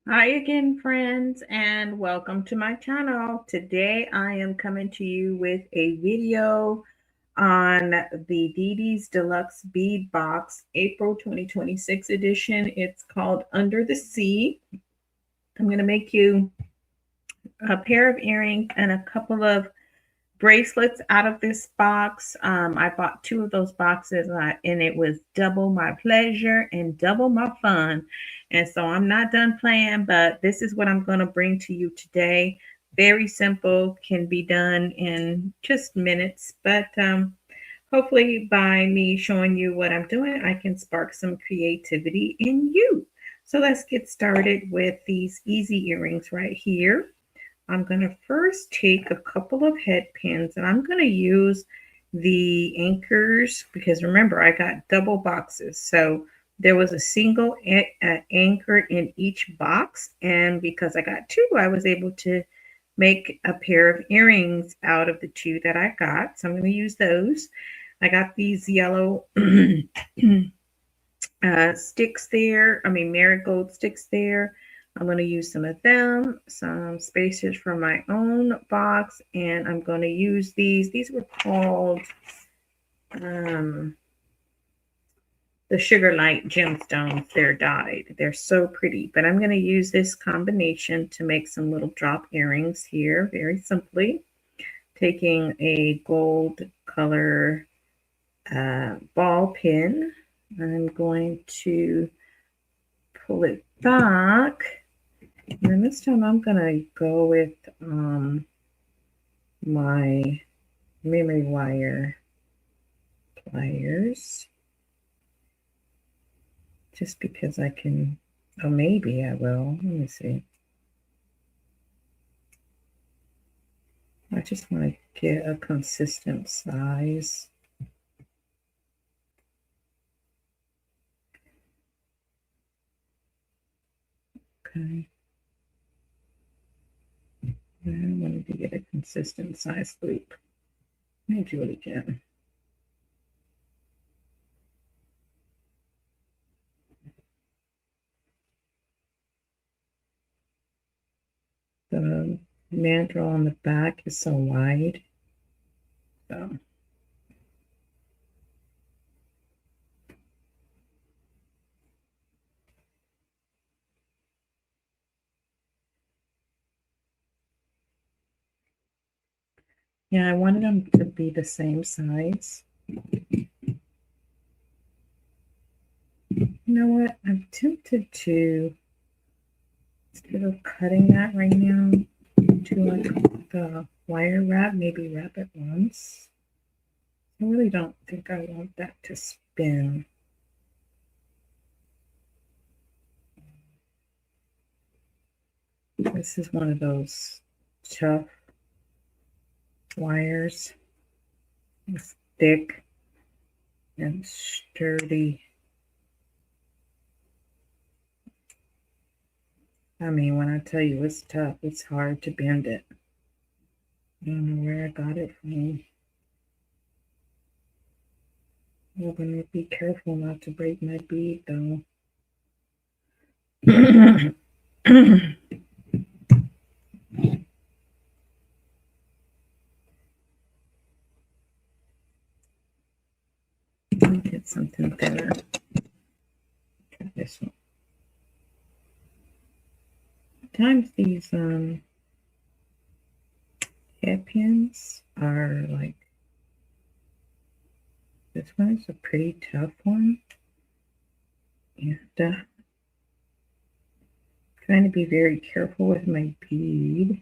Hi again, friends, and welcome to my channel. Today I am coming to you with a video on the Didi's Deluxe Bead Box April 2026 edition. It's called Under the Sea. I'm going to make you a pair of earrings and a couple of bracelets out of this box. I bought two of those boxes and it was double my pleasure and double my fun. And so I'm not done playing, but this is what I'm going to bring to you today. Very simple, can be done in just minutes, but hopefully by me showing you what I'm doing, I can spark some creativity in you. So let's get started with these easy earrings right here. I'm going to first take a couple of head pins and I'm going to use the anchors because remember I got double boxes. So there was a single anchor in each box, and because I got two, I was able to make a pair of earrings out of the two that I got. So I'm going to use those. I got these yellow sticks there. I mean, marigold sticks there. I'm going to use some of them, some spacers from my own box, and I'm going to use these. These were called the Sugar Light Gemstones. They're dyed. They're so pretty, but I'm going to use this combination to make some little drop earrings here very simply. Taking a gold color ball pin, I'm going to pull it back. And this time I'm going to go with my memory wire pliers. Just because I can, oh, maybe I will. Let me see. I just want to get a consistent size. Okay. I wanted to get a consistent size loop. Let me do it again. The mandrel on the back is so wide. So yeah, I wanted them to be the same size. You know what? I'm tempted to, instead of cutting that right now, to like the wire wrap, maybe wrap it once. I really don't think I want that to spin. This is one of those tough wires. It's thick and sturdy. I mean, when I tell you it's tough, it's hard to bend it. I don't know where I got it from. I'm going to be careful not to break my bead, though. Let me get something thinner. Try this one. Sometimes these hairpins are like, this one is a pretty tough one. And trying to be very careful with my bead,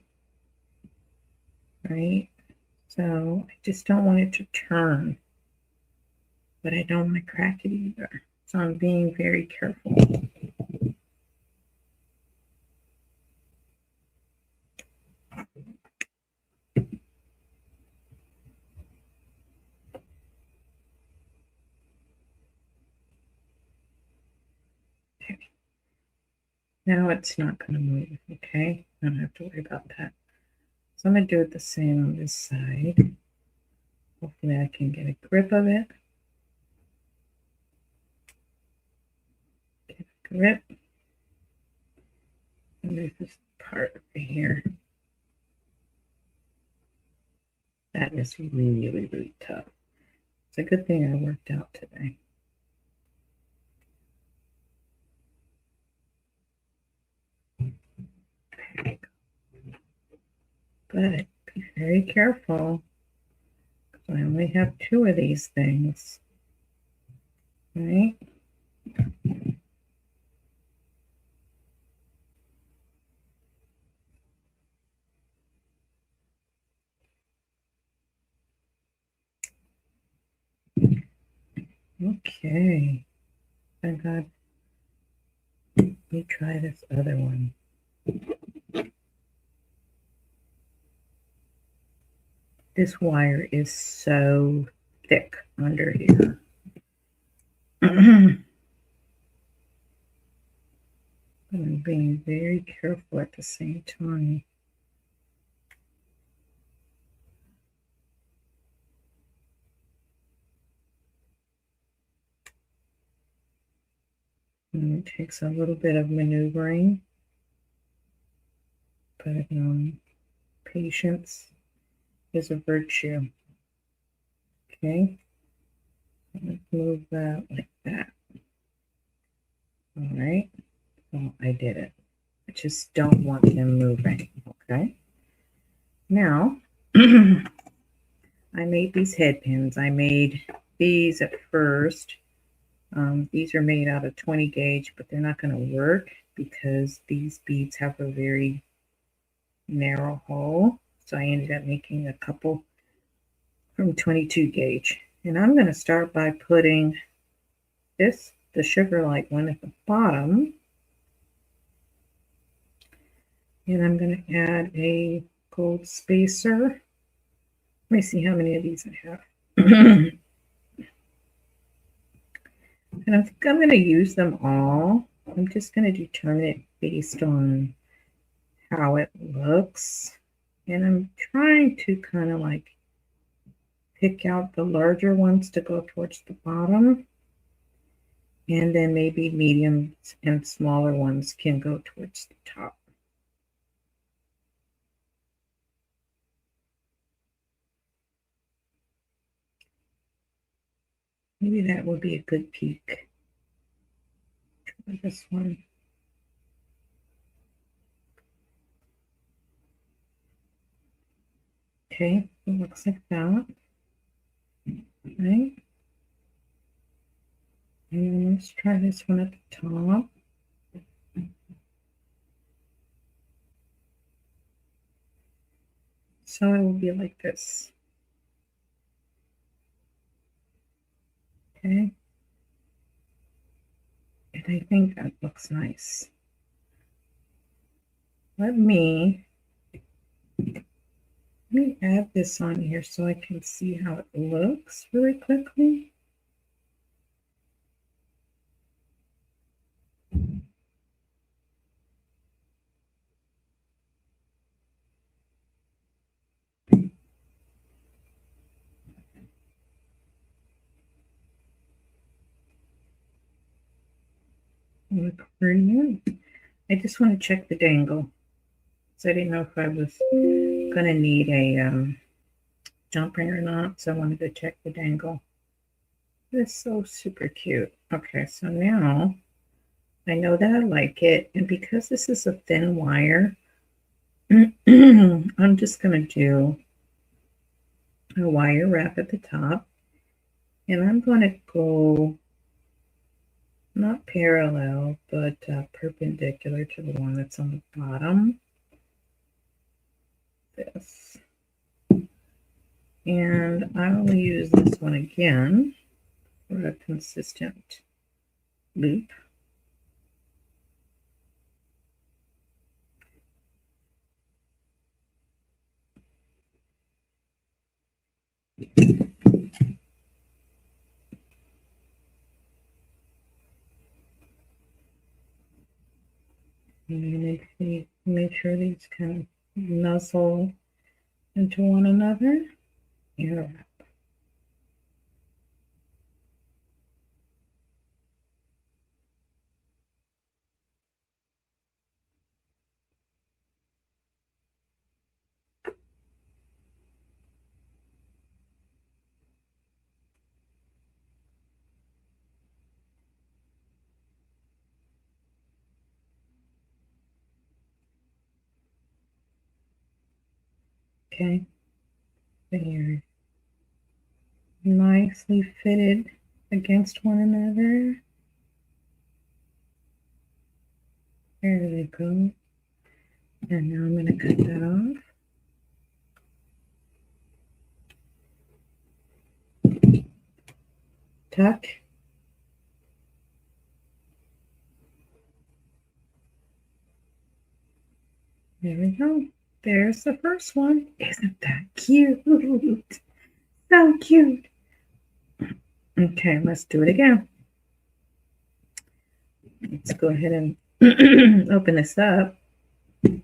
right? So I just don't want it to turn, but I don't want to crack it either. So I'm being very careful. Okay. Now it's not going to move, okay? I don't have to worry about that. So I'm going to do it the same on this side. Hopefully I can get a grip of it. Get a grip. And there's this part over here that is really, really tough. It's a good thing I worked out today. But be very careful, because I only have 2 of these things. Right? Okay. I got, let me try this other one. This wire is so thick under here. I'm being very careful at the same time. And it takes a little bit of maneuvering, but patience is a virtue. Okay, let's move that like that. All right, so I did it. I just don't want them moving. Okay, now I made these head pins. I made these at first. These are made out of 20 gauge, but they're not going to work because these beads have a very narrow hole. So I ended up making a couple from 22 gauge. And I'm going to start by putting the sugar light one at the bottom. And I'm going to add a gold spacer. Let me see how many of these I have. And I think I'm going to use them all. I'm just going to determine it based on how it looks. And I'm trying to kind of like pick out the larger ones to go towards the bottom. And then maybe medium and smaller ones can go towards the top. Maybe that would be a good peek. Try this one. Okay, it looks like that. Right. And let's try this one at the top. So it will be like this. Okay. And I think that looks nice. Let me add this on here so I can see how it looks really quickly. Look pretty. I just want to check the dangle. So I didn't know if I was going to need a jump ring or not. So I wanted to check the dangle. It's so super cute. Okay, so now I know that I like it. And because this is a thin wire, I'm just going to do a wire wrap at the top. And I'm going to go not parallel, but perpendicular to the one that's on the bottom. This. And I will use this one again for a consistent loop. And make sure these kind of nuzzle into one another. And wrap. Okay, they're nicely fitted against one another. There they go. And now I'm going to cut that off. Tuck. There we go. There's the first one. Isn't that cute? So cute. Okay, let's do it again. Let's go ahead and open this up. Close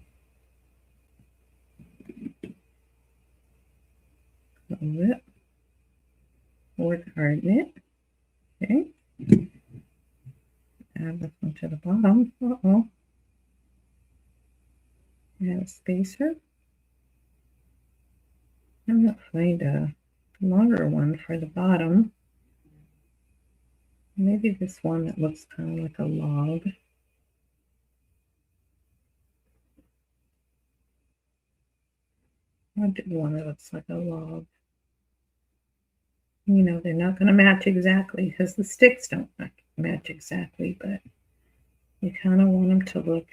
it. Or harden it. Okay. Add this one to the bottom. Uh-oh. Add a spacer. I'm going to find a longer one for the bottom. Maybe this one that looks kind of like a log. I'll do one that looks like a log. You know, they're not going to match exactly because the sticks don't match exactly, but you kind of want them to look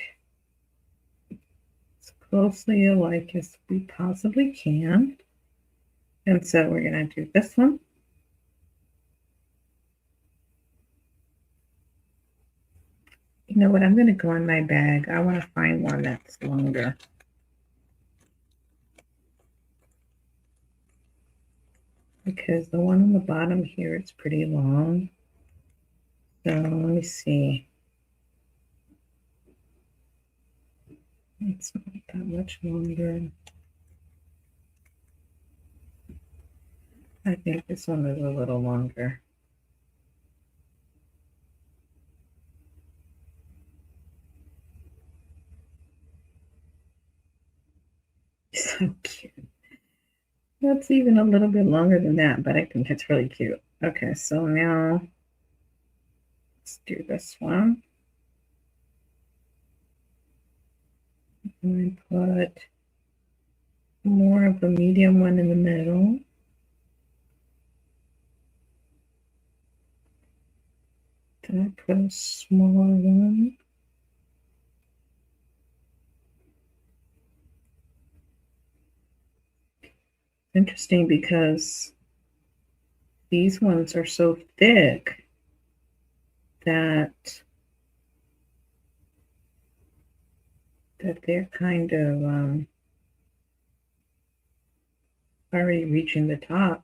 as closely alike as we possibly can. And so we're going to do this one. You know what? I'm going to go in my bag. I want to find one that's longer. Because the one on the bottom here is pretty long. So let me see. It's not that much longer. I think this one is a little longer. So cute. That's even a little bit longer than that, but I think it's really cute. Okay, so now let's do this one. And put more of a medium one in the middle. Then I put a smaller one. Interesting because these ones are so thick that they're kind of already reaching the top.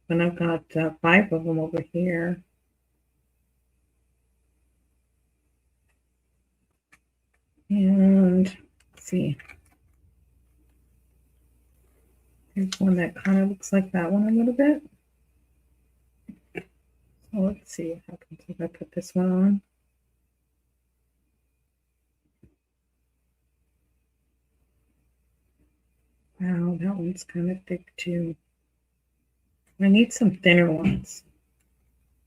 When I've got 5 of them over here. And let's see. There's one that kind of looks like that one a little bit. So let's see what happens if I put this one on. Wow, that one's kind of thick too. I need some thinner ones.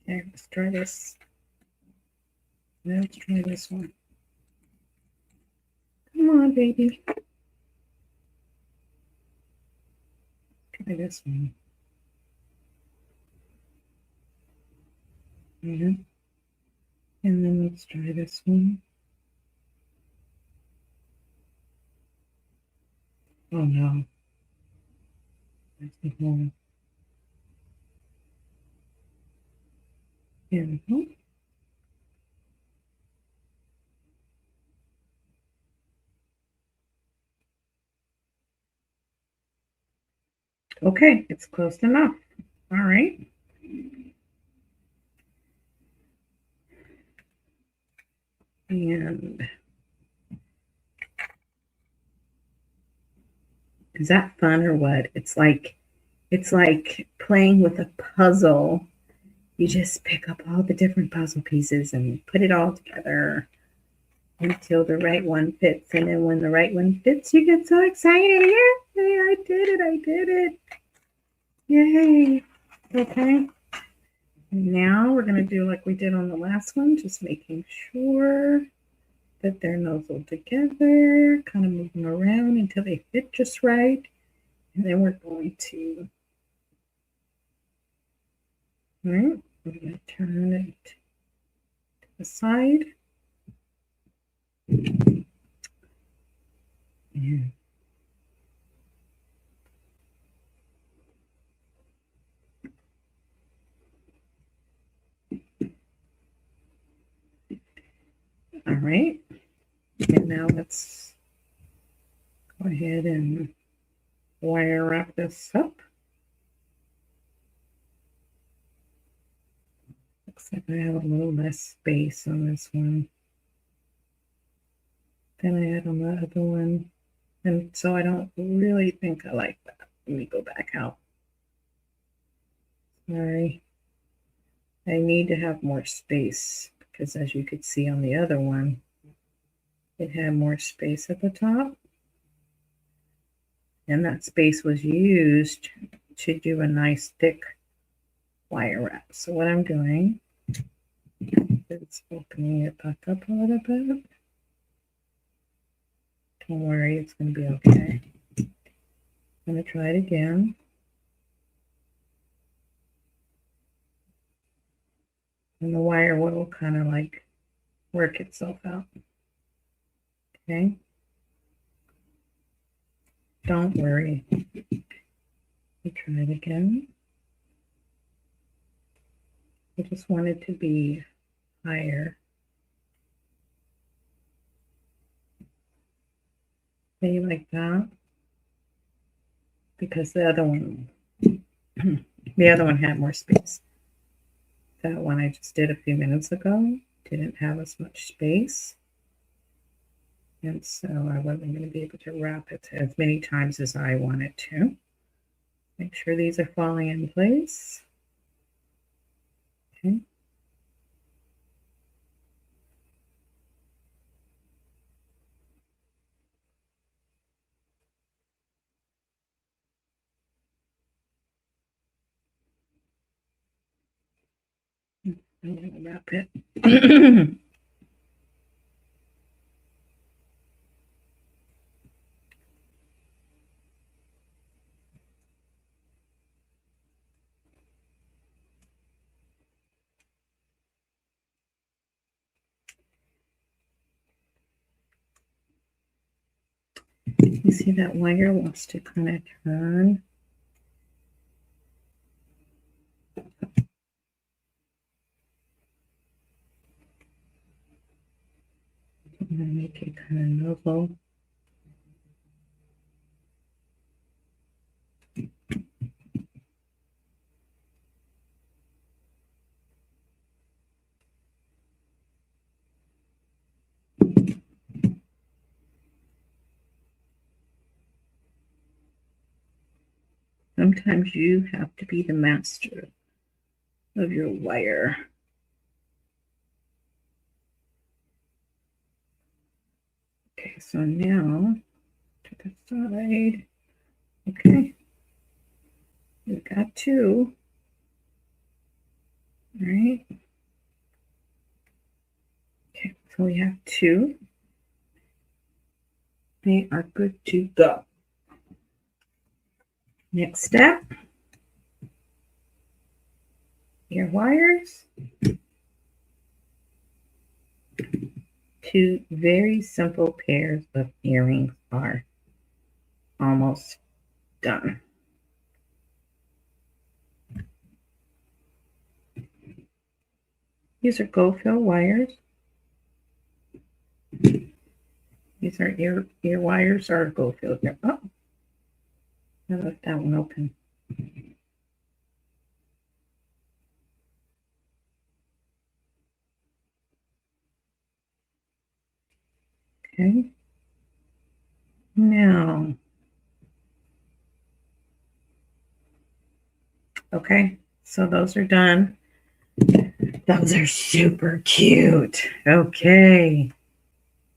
Okay, let's try this. Let's try this one. Come on, baby. Try this one. And then let's try this one. Oh no. That's the whole. Here we go. Okay, it's close enough. All right. And is that fun or what? It's like playing with a puzzle. You just pick up all the different puzzle pieces and put it all together until the right one fits. And then when the right one fits, you get so excited. Yay, I did it. I did it. Yay. Okay. Now we're going to do like we did on the last one, just making sure that they're nozzled together, kind of moving around until they fit just right. And then we're going to, all right, we're going to turn it to the side. And all right, and now let's go ahead and wire wrap this up. Looks like I have a little less space on this one than I had on the other one. And so I don't really think I like that. Let me go back out. Sorry. I need to have more space because as you could see on the other one, it had more space at the top. And that space was used to do a nice thick wire wrap. So what I'm doing is opening it back up a little bit. Don't worry, it's going to be okay. I'm going to try it again. And the wire will kind of like work itself out. Okay. Don't worry. We try it again. I just want it to be higher. Maybe like that. Because the other one had more space. That one I just did a few minutes ago didn't have as much space. And so I wasn't going to be able to wrap it as many times as I wanted to. Make sure these are falling in place. Okay. I'm going to wrap it. You see that wire wants to kind of turn. I'm going to make it kind of novel. Sometimes you have to be the master of your wire. Okay, so now to the side. Okay, we've got two. All right. Okay, so we have two. They are good to go. Next step, your wires. Two very simple pairs of earrings are almost done. These are gold fill wires. These are ear wires are gold fill. Oh, I left that one open. Okay. Now, okay, so those are done. Those are super cute. Okay.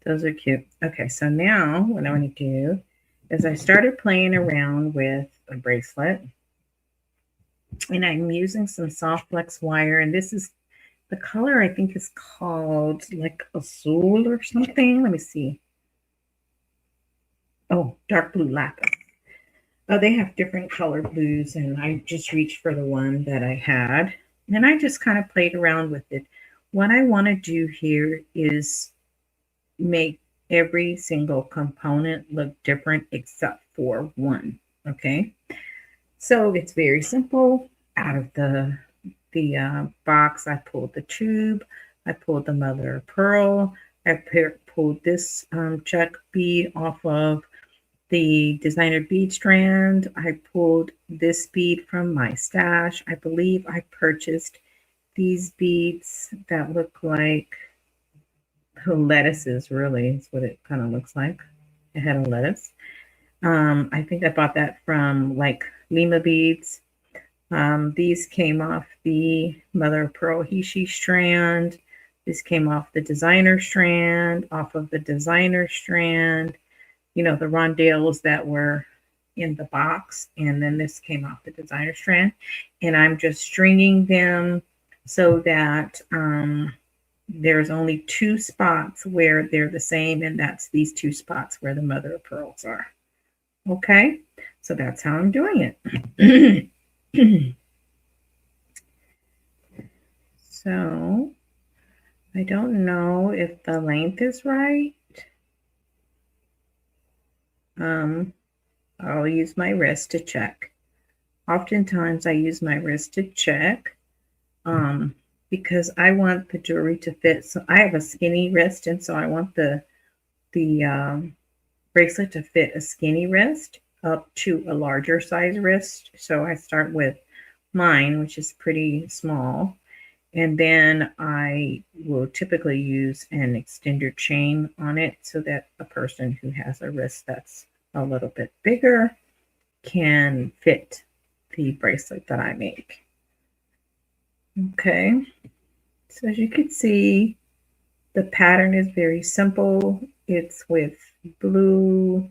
Those are cute. Okay, so now what I want to do is I started playing around with a bracelet. And I'm using some soft flex wire. And this is the color I think is called like azul or something. Let me see. Oh, dark blue lapis. Oh, they have different color blues, and I just reached for the one that I had. And I just kind of played around with it. What I want to do here is make every single component look different except for one. Okay, so it's very simple. Out of the box, I pulled the tube, I pulled the mother of pearl, I pulled this check bead off of the designer bead strand. I pulled this bead from my stash. I believe I purchased these beads that look like lettuces, really, is what it kind of looks like. A head of lettuce. I think I bought that from like Lima Beads. These came off the Mother of Pearl Hishi strand. This came off the designer strand, off of the designer strand, you know, the rondelles that were in the box. And then this came off the designer strand. And I'm just stringing them so that there's only two spots where they're the same. And that's these two spots where the mother of pearls are. Okay, so that's how I'm doing it. So I don't know if the length is right. I'll use my wrist to check. Oftentimes I use my wrist to check because I want the jewelry to fit. So I have a skinny wrist, and so I want the bracelet to fit a skinny wrist up to a larger size wrist. So I start with mine, which is pretty small. And then I will typically use an extender chain on it so that a person who has a wrist that's a little bit bigger can fit the bracelet that I make. Okay, so as you can see, the pattern is very simple. It's with blue,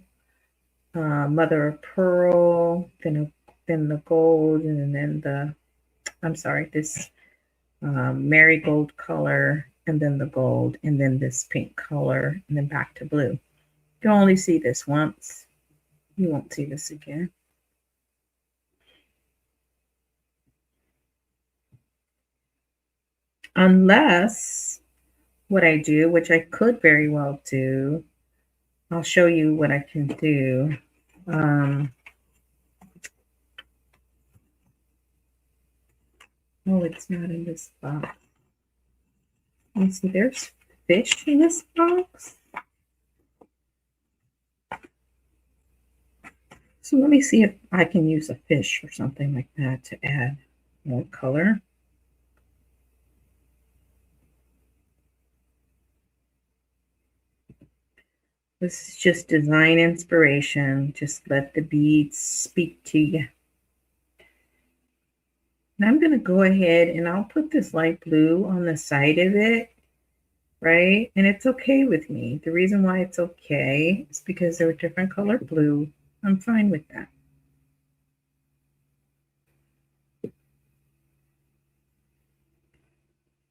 mother of pearl, then the gold, and then this marigold color, and then the gold, and then this pink color, and then back to blue. You'll only see this once. You won't see this again. Unless what I do, which I could very well do, I'll show you what I can do. Oh, it's not in this box. Let me see, there's fish in this box. So let me see if I can use a fish or something like that to add more color. This is just design inspiration. Just let the beads speak to you. And I'm going to go ahead and I'll put this light blue on the side of it, right? And it's okay with me. The reason why it's okay is because they're a different color blue. I'm fine with that.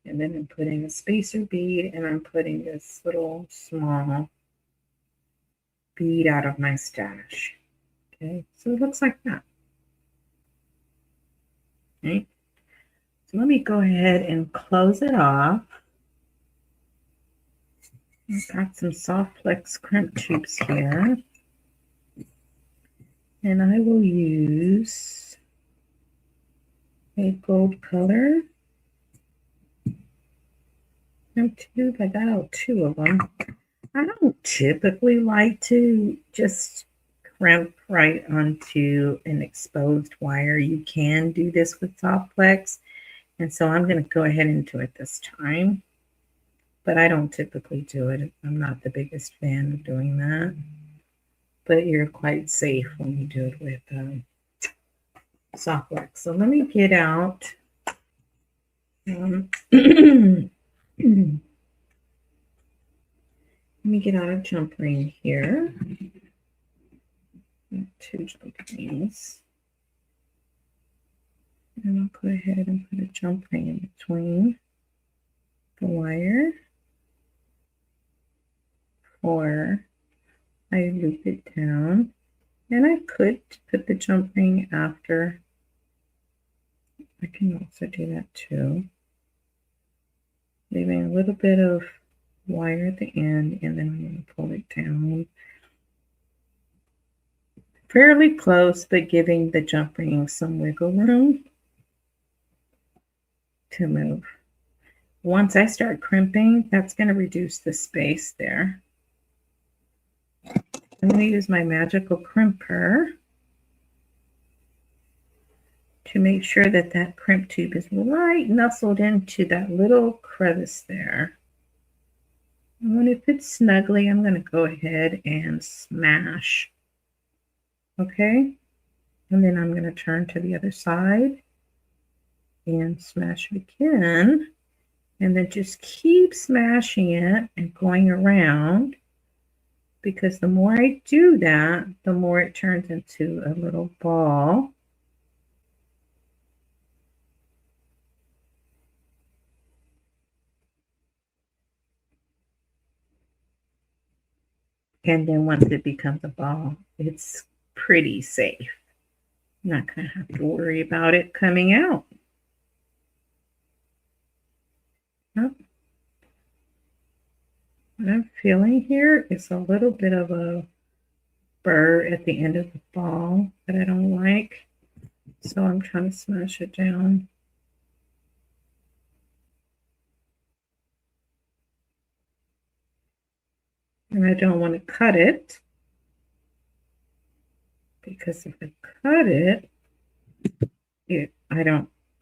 And then I'm putting a spacer bead, and I'm putting this little small bead out of my stash. Okay, so it looks like that. Okay, so let me go ahead and close it off. I've got some soft flex crimp tubes here, and I will use a gold color crimp tube. I got out 2 of them. I don't typically like to just crimp right onto an exposed wire. You can do this with soft flex, and so I'm going to go ahead and do it this time. But I don't typically do it. I'm not the biggest fan of doing that. But you're quite safe when you do it with soft wax. So let me get out. Let me get out a jump ring here. 2 jump rings. And I'll go ahead and put a jump ring in between the wire. Or I loop it down And I could put the jump ring after. I can also do that too. Leaving a little bit of wire at the end, and then I'm going to pull it down. Fairly close, but giving the jump ring some wiggle room to move. Once I start crimping, that's going to reduce the space there. I'm going to use my magical crimper to make sure that that crimp tube is right nestled into that little crevice there. And when it fits snugly, I'm going to go ahead and smash. Okay, and then I'm going to turn to the other side and smash it again, and then just keep smashing it and going around, because the more I do that, the more it turns into a little ball. And then once it becomes a ball, it's pretty safe. I'm not going to have to worry about it coming out. Oh, what I'm feeling here is a little bit of a burr at the end of the ball that I don't like. So I'm trying to smash it down. And I don't want to cut it, because if I cut it,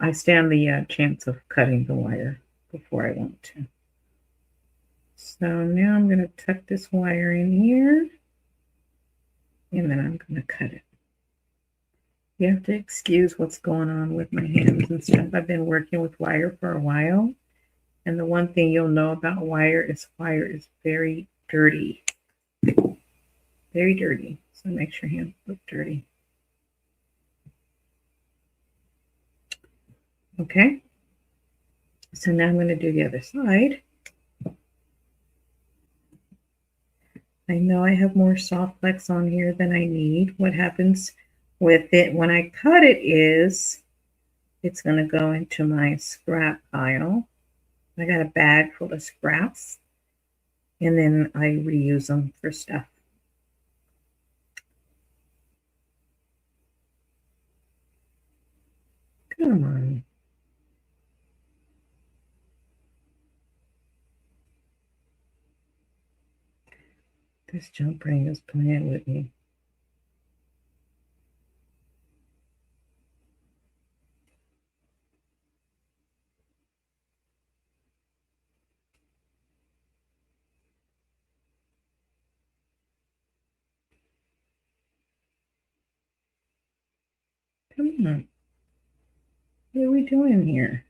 I stand the chance of cutting the wire before I want to. So now I'm going to tuck this wire in here, and then I'm going to cut it. You have to excuse what's going on with my hands and stuff. I've been working with wire for a while, and the one thing you'll know about wire is very dirty. Very dirty. So it makes your hands look dirty. Okay. So now I'm going to do the other side. I know I have more soft flex on here than I need. What happens with it when I cut it is it's going to go into my scrap pile. I got a bag full of scraps, and then I reuse them for stuff. Come on. This jump ring is playing with me. Come on. What are we doing here?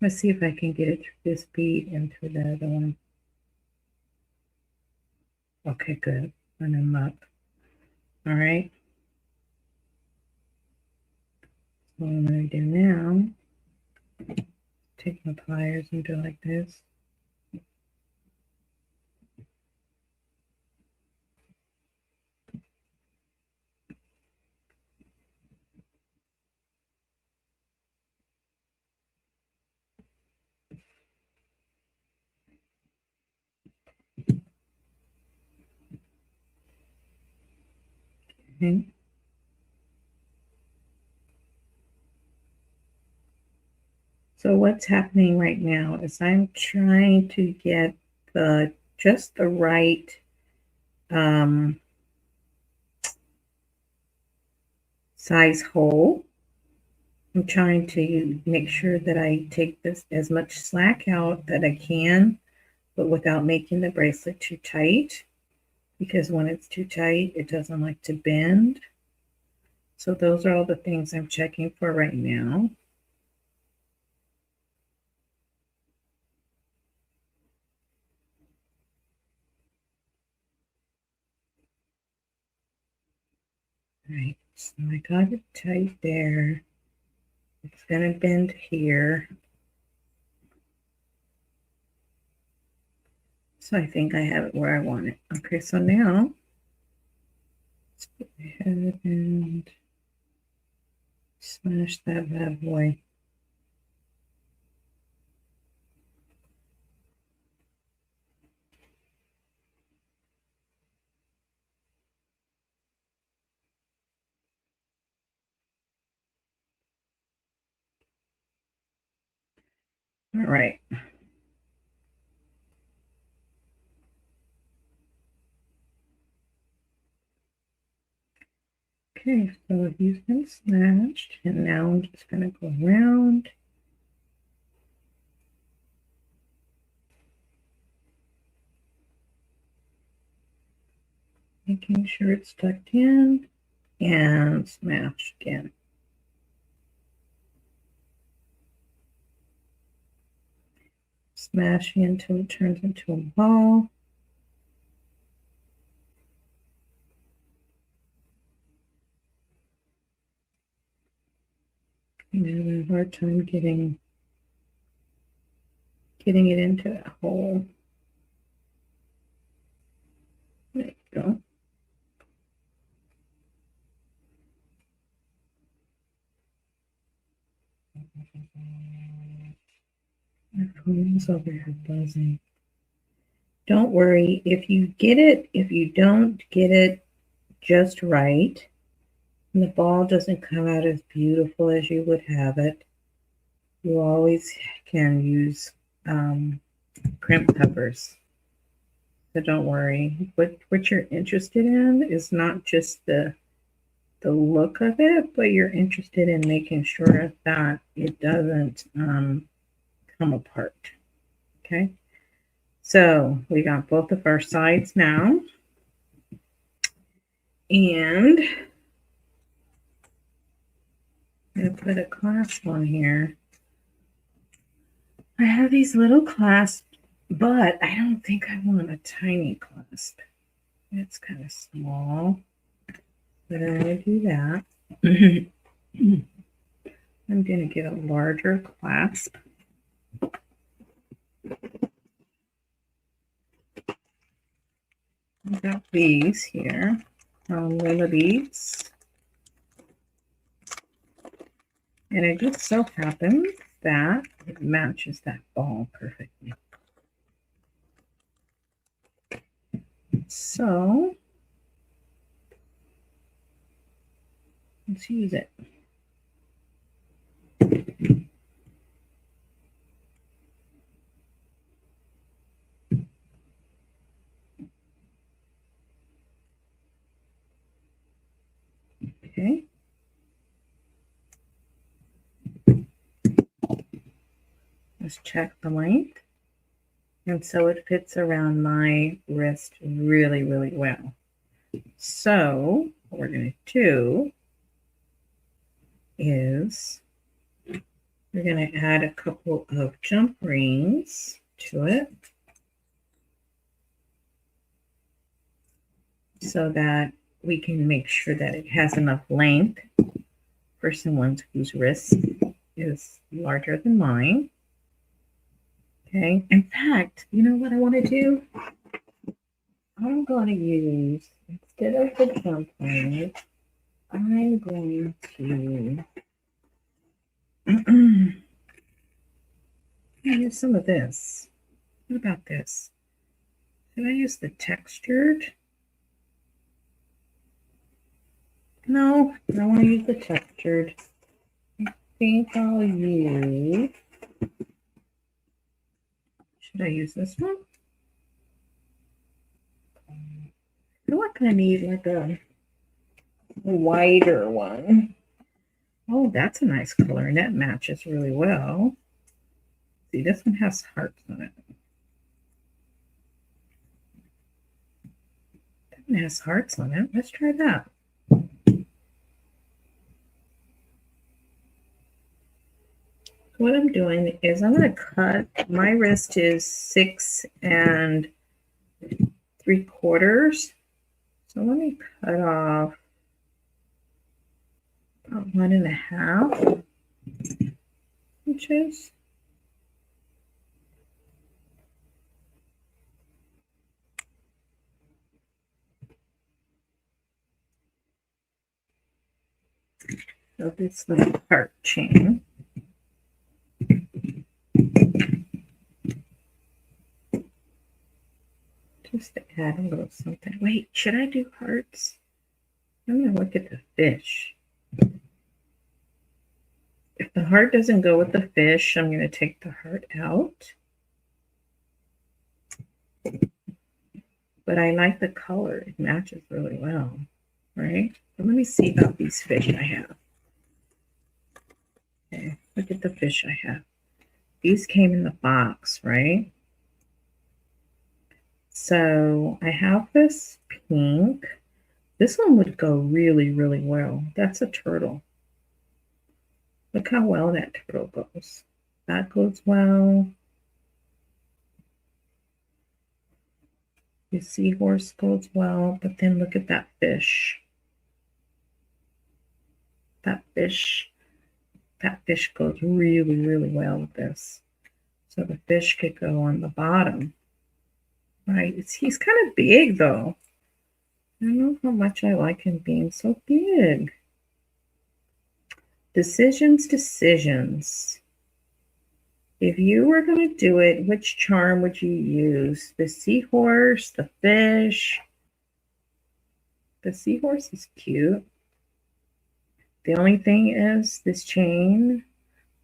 Let's see if I can get it through this bead and through the other one. Okay, good. And I'm up. All right. So what I'm going to do now, take my pliers and do like this. Okay. So what's happening right now is I'm trying to get just the right size hole. I'm trying to make sure that I take this as much slack out that I can, but without making the bracelet too tight, because when it's too tight, it doesn't like to bend. So those are all the things I'm checking for right now. All right, so I got it tight there. It's going to bend here. So I think I have it where I want it. Okay, so now let's go ahead and smash that bad boy. All right. Okay, so he's been smashed, and now I'm just going to go around. Making sure it's tucked in and smashed again. Smashing until it turns into a ball. I'm having a hard time getting it into that hole. There you go. My phone's over here buzzing. Don't worry, if you get it, if you don't get it just right, and the ball doesn't come out as beautiful as you would have it, you always can use crimp covers. So don't worry. What you're interested in is not just the look of it, but you're interested in making sure that it doesn't come apart. Okay. So we got both of our sides now. And I'm going to put a clasp on here. I have these little clasps, but I don't think I want a tiny clasp. It's kind of small, but I'm going to do that. I'm going to get a larger clasp. I've got these here, Lila beads. And it just so happens that it matches that ball perfectly. So let's use it. Okay. Let's check the length. And so it fits around my wrist really, really well. So what we're going to do is we're going to add a couple of jump rings to it so that we can make sure that it has enough length for someone whose wrist is larger than mine. Okay. In fact, you know what I want to do? I'm going to use, instead of the jump ring, I'm going to use some of this. What about this? Should I use the textured? No, I don't want to use the textured. I think I'll use, should I use this one? I feel like I need like a wider one. Oh, that's a nice color, and that matches really well. See, this one has hearts on it. That one has hearts on it. Let's try that. What I'm doing is I'm going to cut, my wrist is 6 3/4. So let me cut off about 1.5 inches. of this little heart chain. Just to add a little something. Wait, should I do hearts? I'm going to look at the fish. If the heart doesn't go with the fish, I'm going to take the heart out. But I like the color. It matches really well, right? But let me see about these fish I have. Okay, look at the fish I have. These came in the box, right? So I have this pink. This one would go really, really well. That's a turtle. Look how well that turtle goes. That goes well. The seahorse goes well, but then look at that fish. That fish goes really, really well with this. So the fish could go on the bottom, right? He's kind of big though. I don't know how much I like him being so big. Decisions. If you were going to do it, which charm would you use? The seahorse, the fish? The seahorse is cute. The only thing is this chain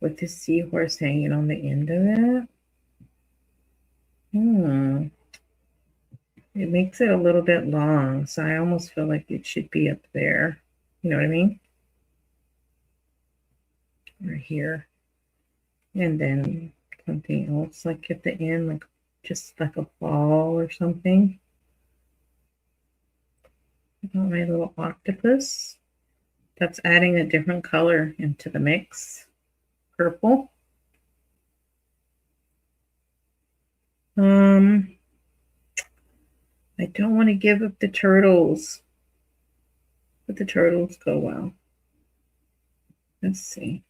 with the seahorse hanging on the end of it. It makes it a little bit long, so I almost feel like it should be up there. You know what I mean? Right here. And then something else like at the end, like just like a ball or something. I got my little octopus. That's adding a different color into the mix. Purple. I don't want to give up the turtles, but the turtles go well. Let's see.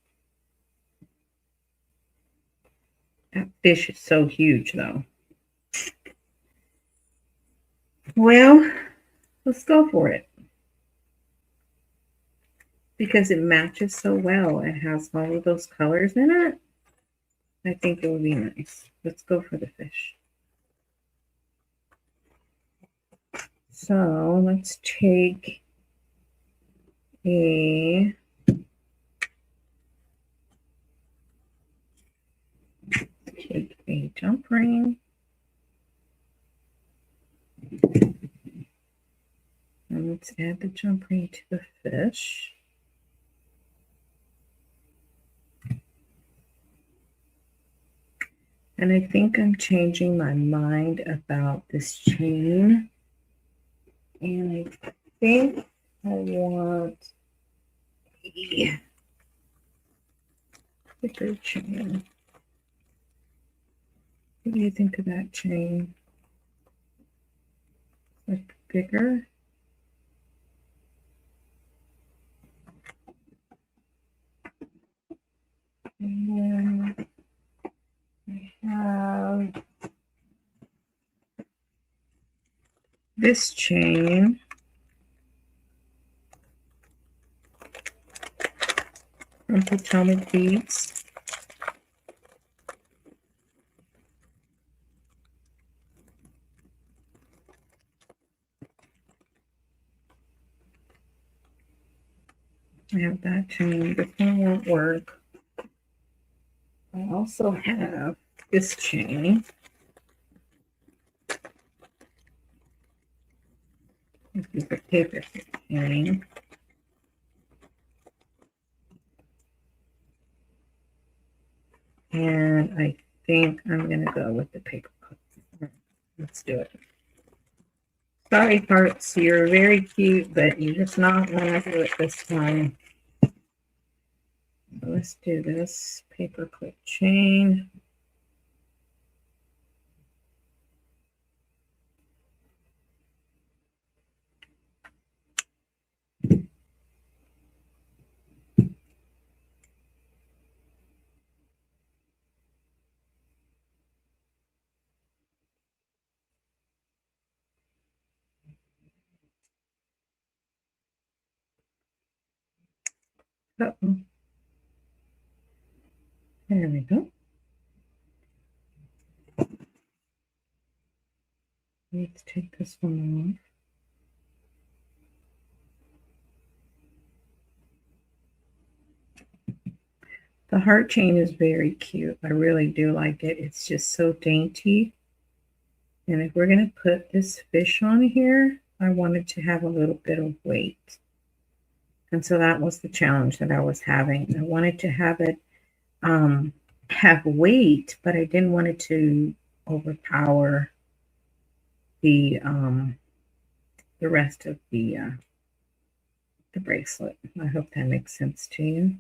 That fish is so huge though. Well, let's go for it. Because it matches so well. It has all of those colors in it. I think it would be nice. Let's go for the fish. So let's take a jump ring. And let's add the jump ring to the fish. And I think I'm changing my mind about this chain. And I think I want a thicker chain. What do you think of that chain? Like bigger? And then I have this chain. From Potomac Beads. I have that chain. This one won't work. I also have this chain. This is a paper chain. And I think I'm going to go with the paper clip. Let's do it. Sorry, hearts, you're very cute, but you're just not going to do it this time. So let's do this paper clip chain. Uh-oh. There we go. Let's take this one off. The heart chain is very cute. I really do like it. It's just so dainty. And if we're going to put this fish on here, I wanted to have a little bit of weight. And so that was the challenge that I was having. I wanted to have it have weight, but I didn't want it to overpower the rest of the bracelet. I hope that makes sense to you.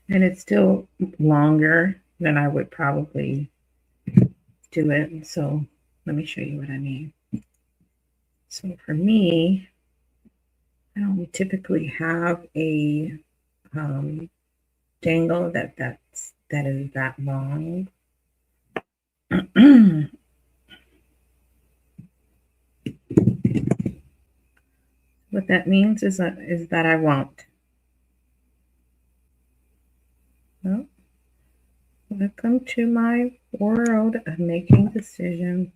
And it's still longer than I would probably do it. So let me show you what I mean. So for me, I don't typically have a dangle that is that long. What that means is that I won't. Well, welcome to my world of making decisions.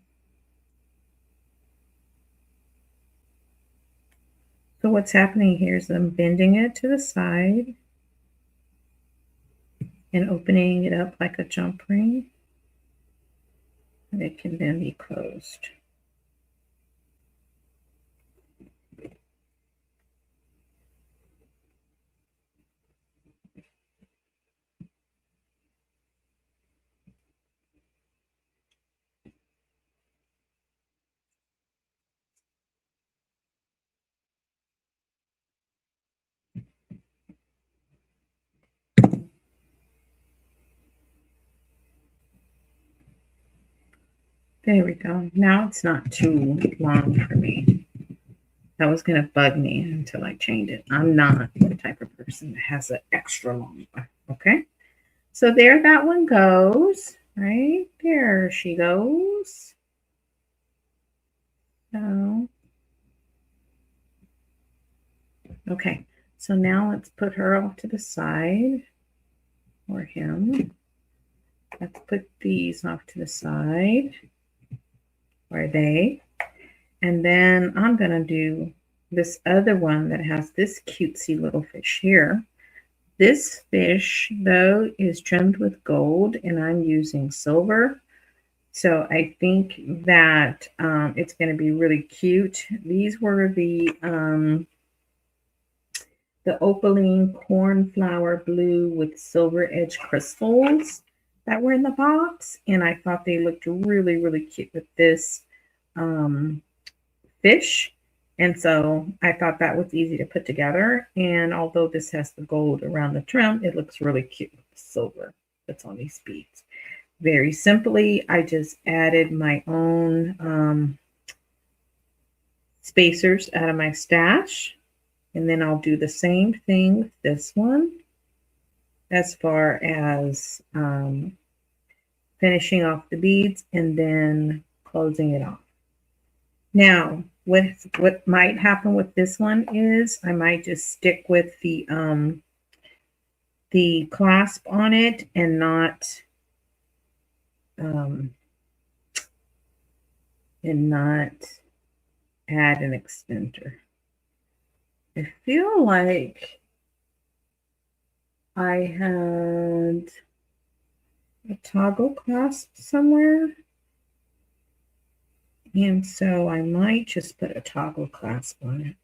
So what's happening here is I'm bending it to the side and opening it up like a jump ring, and it can then be closed. There we go. Now it's not too long for me. That was going to bug me until I changed it. I'm not the type of person that has an extra long one. Okay. So there that one goes. Right there she goes. So, okay. So now let's put her off to the side, or him. Let's put these off to the side, or they. And then I'm going to do this other one that has this cutesy little fish here. This fish, though, is trimmed with gold, and I'm using silver. So I think that it's going to be really cute. These were the opaline cornflower blue with silver edge crystals that were in the box, and I thought they looked really, really cute with this fish. And so I thought that was easy to put together. And although this has the gold around the trim, it looks really cute with the silver that's on these beads. Very simply, I just added my own spacers out of my stash. And then I'll do the same thing with this one as far as finishing off the beads and then closing it off. Now, what might happen with this one is I might just stick with the clasp on it and not add an extender. I feel like I had a toggle clasp somewhere. And so I might just put a toggle clasp on it.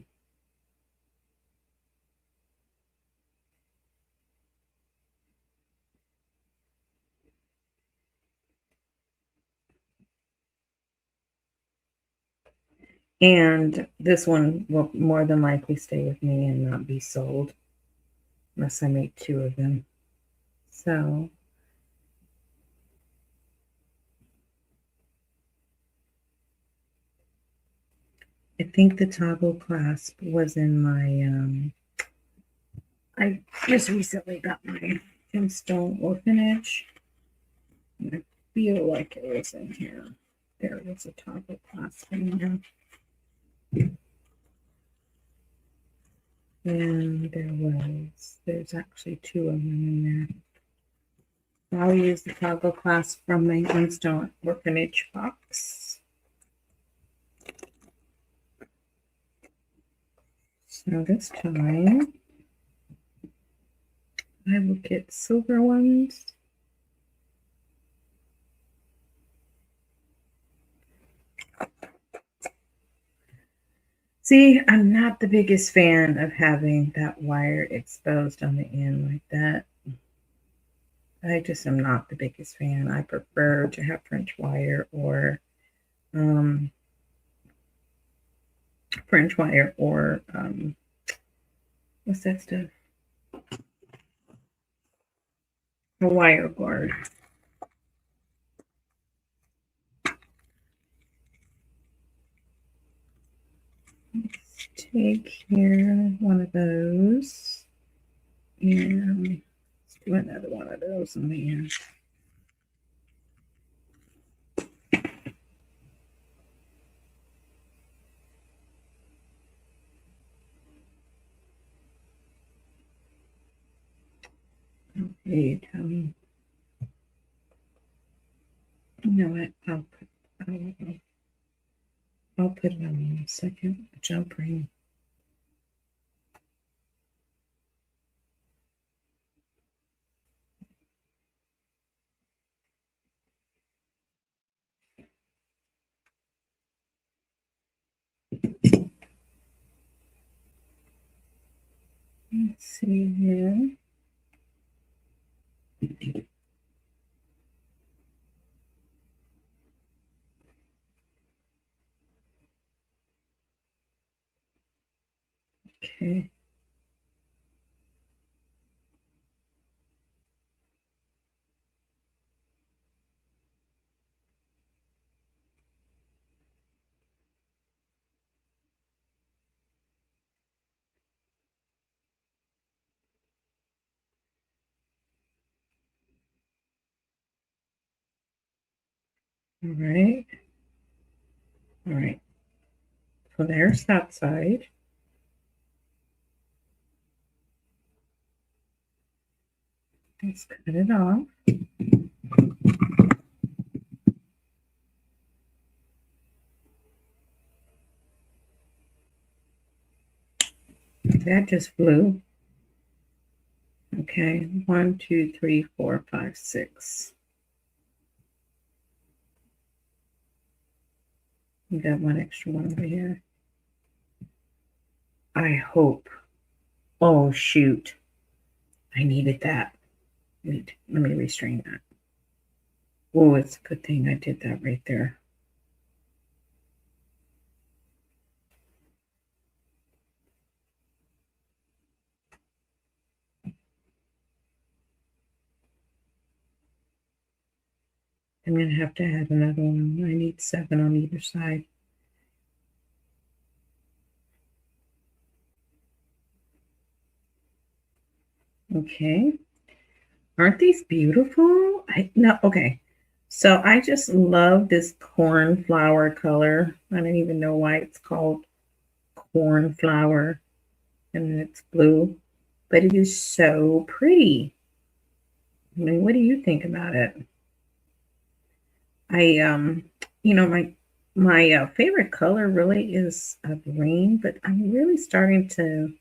And this one will more than likely stay with me and not be sold unless I make 2 of them. So I think the toggle clasp was in my, I just recently got my gemstone orphanage. feel like it was in here. There was a toggle clasp in here. And there's actually two of them in there. I'll use the toggle clasp from the Instantly Orphanage box. So this time, I will get silver ones. See, I'm not the biggest fan of having that wire exposed on the end like that. I just am not the biggest fan. I prefer to have French wire or what's that stuff? A wire guard. Let's take here one of those and let's do another one of those in the end. Okay, you know what? I'll put it on in a second. A jump ring. Let's see here. Okay. All right. All right. So there's that side. Let's cut it off. That just flew. Okay, 1, 2, 3, 4, 5, 6. We got one extra one over here. I hope. Oh, shoot. I needed that. Wait, let me restrain that. Oh, it's a good thing I did that right there. I'm going to have to add another one. I need 7 on either side. Okay. Aren't these beautiful? Okay. So I just love this cornflower color. I don't even know why it's called cornflower and it's blue, but it is so pretty. I mean, what do you think about it? I my favorite color really is a green, but I'm really starting to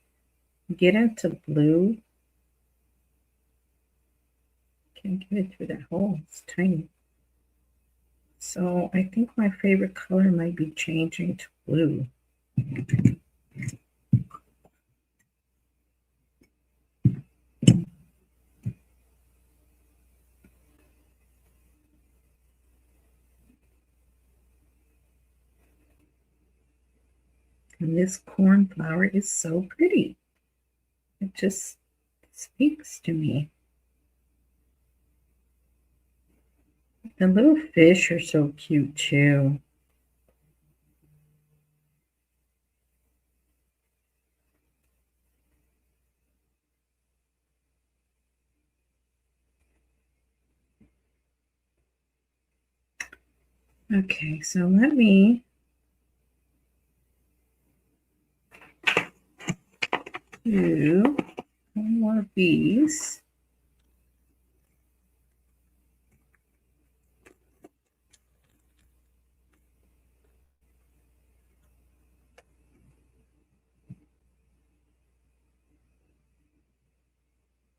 get into blue. Can't get it through that hole. It's tiny. So I think my favorite color might be changing to blue. And this cornflower is so pretty. It just speaks to me. The little fish are so cute too. Okay, so let me do one more of these.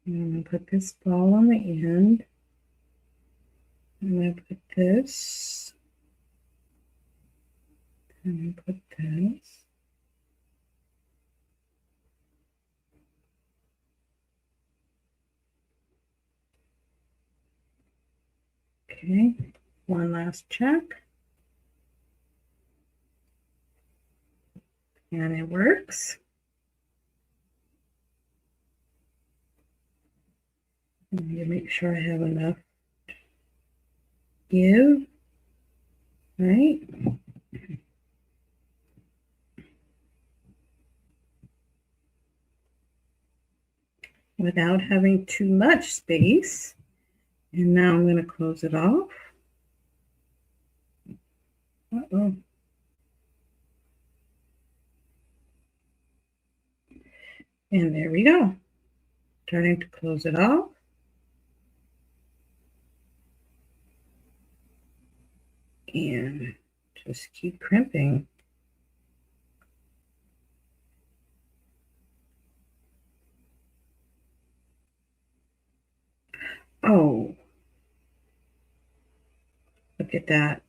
I'm going to put this ball on the end. I'm going to put this. And put this. Okay, one last check. And it works. I need to make sure I have enough give, right? Without having too much space. And now I'm going to close it off. Uh-oh. And there we go. Starting to close it off. And just keep crimping. Oh, look at that.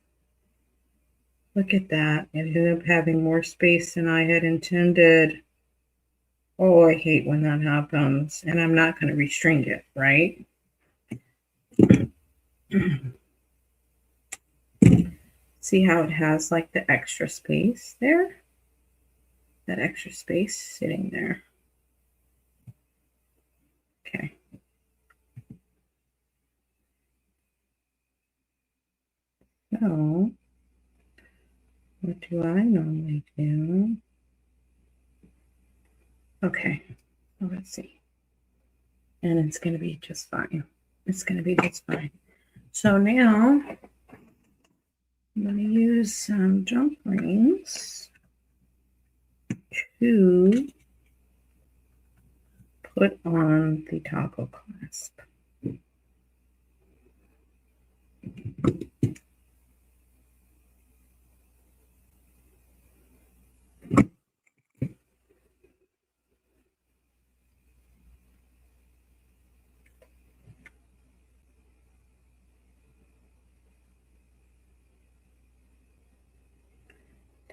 Look at that. It ended up having more space than I had intended. Oh, I hate when that happens. And I'm not going to restring it, right? See how it has like the extra space there? That extra space sitting there. Okay. So, what do I normally do? Okay, well, let's see. And it's going to be just fine. It's going to be just fine. So now, I'm going to use some jump rings to put on the toggle clasp.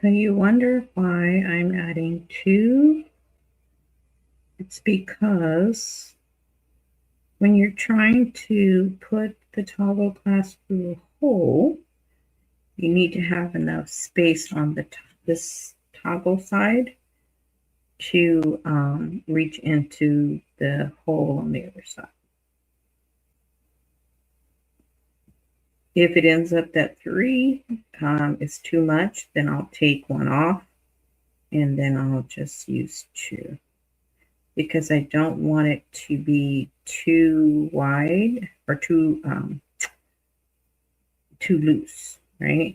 So you wonder why I'm adding two? It's because when you're trying to put the toggle clasp through a hole, you need to have enough space on this toggle side to reach into the hole on the other side. If it ends up that 3 is too much, then I'll take one off and then I'll just use 2 because I don't want it to be too wide or too loose, right?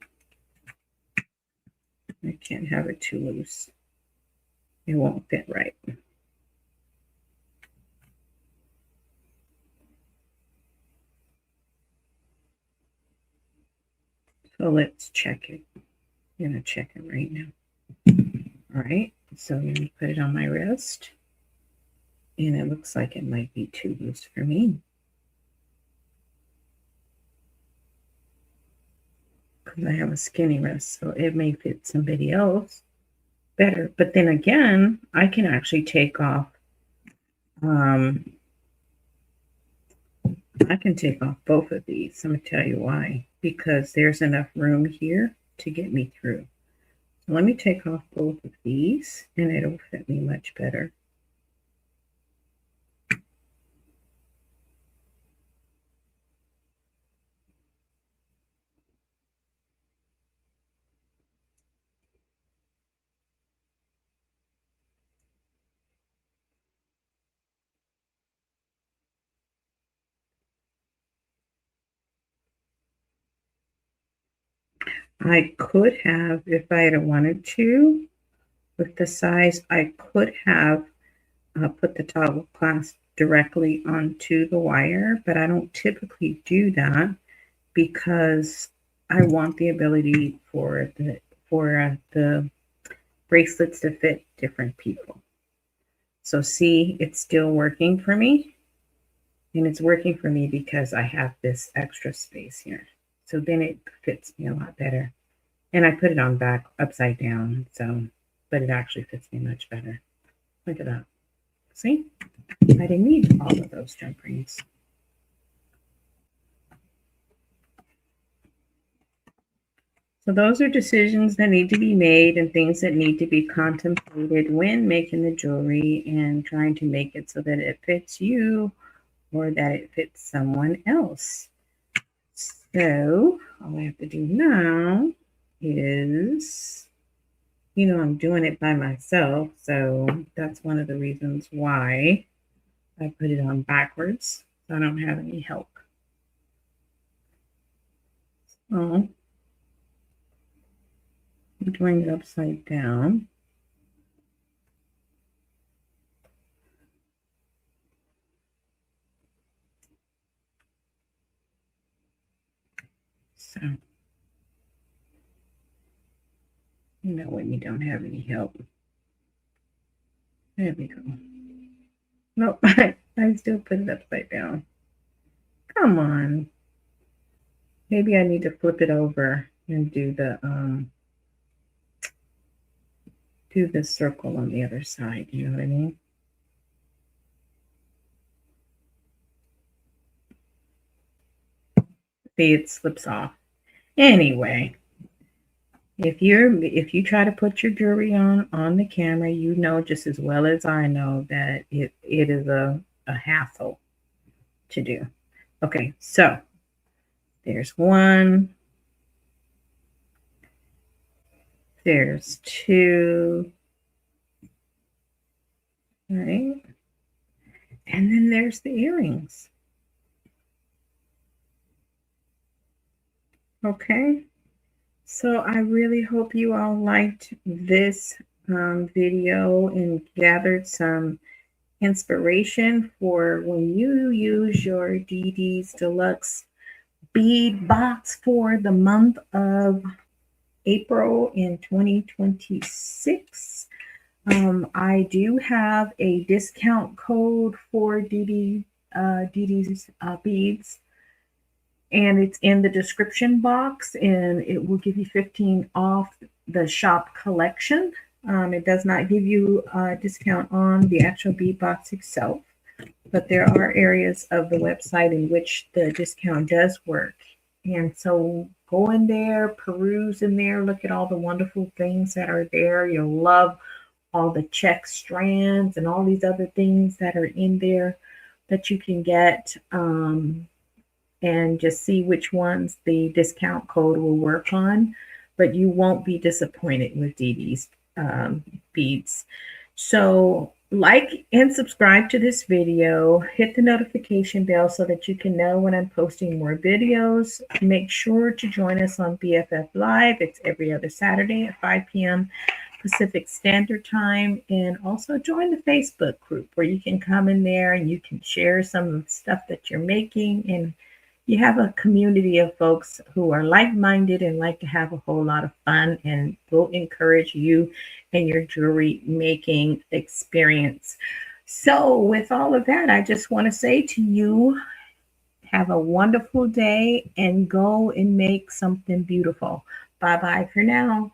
I can't have it too loose. It won't fit right. So let's check it. I'm going to check it right now. All right, so I'm going to put it on my wrist. And it looks like it might be too loose for me. Because I have a skinny wrist, so it may fit somebody else better. But then again, I can actually take off I can take off both of these. I'm going to tell you why. Because there's enough room here to get me through. So let me take off both of these and it'll fit me much better. I could have, if I had wanted to, with the size, I could have put the toggle clasp directly onto the wire, but I don't typically do that because I want the ability for the bracelets to fit different people. So see, it's still working for me. And it's working for me because I have this extra space here. So then it fits me a lot better. And I put it on back upside down. So, but it actually fits me much better. Look at that. See? I didn't need all of those jump rings. So those are decisions that need to be made and things that need to be contemplated when making the jewelry and trying to make it so that it fits you or that it fits someone else. So all I have to do now is, I'm doing it by myself. So that's one of the reasons why I put it on backwards. So I don't have any help. So I'm doing it upside down. So, when you don't have any help. There we go. Nope, I still put it upside down. Come on. Maybe I need to flip it over and do the circle on the other side. You know what I mean? See, it slips off. Anyway, if you try to put your jewelry on the camera, you know just as well as I know that it is a hassle to do. Okay, so there's one, there's two, right? And then there's the earrings. Okay, so I really hope you all liked this video and gathered some inspiration for when you use your Didi's Deluxe bead box for the month of April in 2026. I do have a discount code for Didi's beads, and it's in the description box, and it will give you 15 off the shop collection. It does not give you a discount on the actual bead box itself, but there are areas of the website in which the discount does work. And so go in there, peruse in there, look at all the wonderful things that are there. You'll love all the check strands and all these other things that are in there that you can get, and just see which ones the discount code will work on. But you won't be disappointed with Didi's beads. So like and subscribe to this video. Hit the notification bell so that you can know when I'm posting more videos. Make sure to join us on BFF Live. It's every other Saturday at 5 p.m. Pacific Standard Time. And also join the Facebook group where you can come in there and you can share some of the stuff that you're making. And you have a community of folks who are like-minded and like to have a whole lot of fun and will encourage you and your jewelry making experience. So with all of that, I just want to say to you, have a wonderful day and go and make something beautiful. Bye-bye for now.